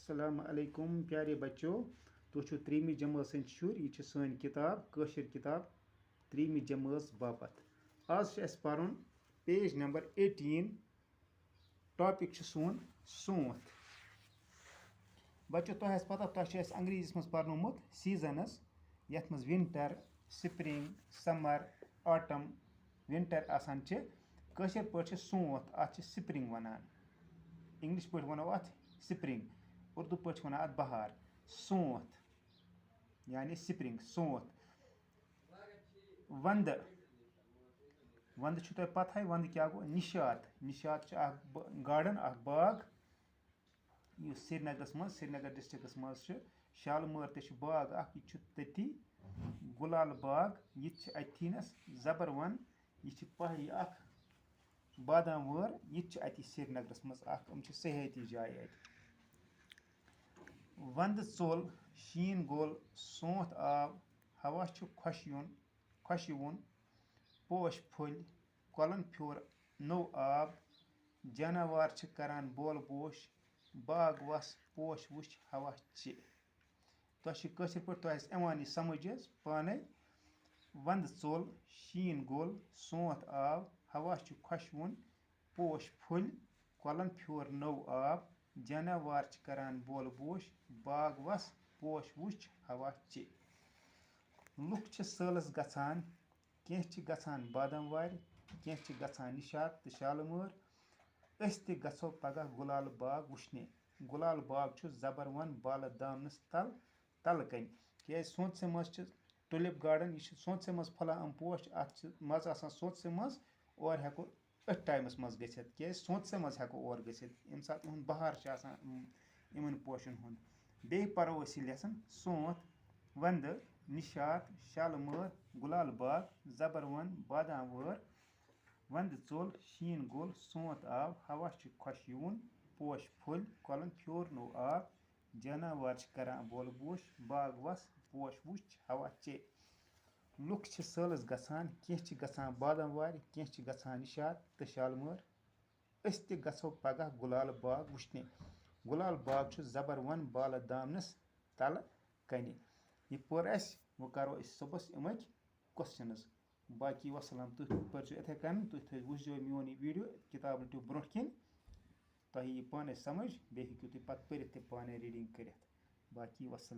अस्सलाम अलैकुम प्यारे बच्चों तुम त्रीमी जमात शुर यह सन किताब कशर किताब त्रीमी जमात बापत आज पर्न पेज नंबर 18 टॉपिक सोन सोंत बच्चों तुह पता तुह अंग्रेजीस मज पर्नोमुत सीजनस यथ मज winter spring summer autumn winter आसान कशर पे सोंत अत स्प्रिंग वनान इंग्लिश पे वनो अत स्प्रिंग उर्दू पे वन अत बहार सोंत यानी स्प्रिंग सोंत वंद वंद तुह पता वंद क्या गो निशात निशात गार्डन बाग श्रीनगर डिस्ट्रिक्स मज शालमार ते बाग तति गुलाल बाग यह अथीनस जबर वन यह पह बादाम वोर यह अति श्रीनगरस मज सयाहती जाए वंद चोल शीन गोल सोंत आव हवा खुशयवुन पोश फुल कलन फ्योर नौ आब जानवर करान बोल बोश बाग वस पोश वुच हवा तुह पे यवान समझ पाने वंद चोल शीन गोल सोंत आव हवा खुशवुन पोश फुल कलन फ्योर नौ आब जानवर करान बोल बोश बाग वस पोश वुच हवा लुक सैलस गसान कह गसान बादाम वार कह गसान निशात तो शालमार अस ते गो पगह गुलाल बाग वुचने गुलाल बाग जबर वन बाल दामनस तल कन क्या सोंत मज टुलिप गार्डन यह सोंत मज फुलान पोश अत मज सोंत मज और हेको अथ टाइमस मज गसित क्या सोंत मज हेको और गसित यम सात बहार इन पोशन बे परो लेसन सोंत वंद निशात शालमार गुलाल बाग जबर वन बादाम वार वंद चोल शीन गोल सोंत आव हवा खुशयवुन पोश फुल कलन फ्योर नौ आब जानवर करान बोल बोश बाग वस पोश वुच हवा लुक सैलस गसान कह गसान बादाम वार कह गसान निशात तो शालमार अस ते गो पगह गुलाल बाग वुचने गुलाल बाग जबर वन बाल दामनस तल कन यह पोर वो करो सुबह अमिक क्वेश्चनस बाकी वसलाम तुम पर्चो इथे कन तुम वुचो मोन यह वीडियो किताब रटो ब्रो कन तुह यह पाने समझ बे हेकु तुम पे पाने रीडिंग कर बाकी वसलाम।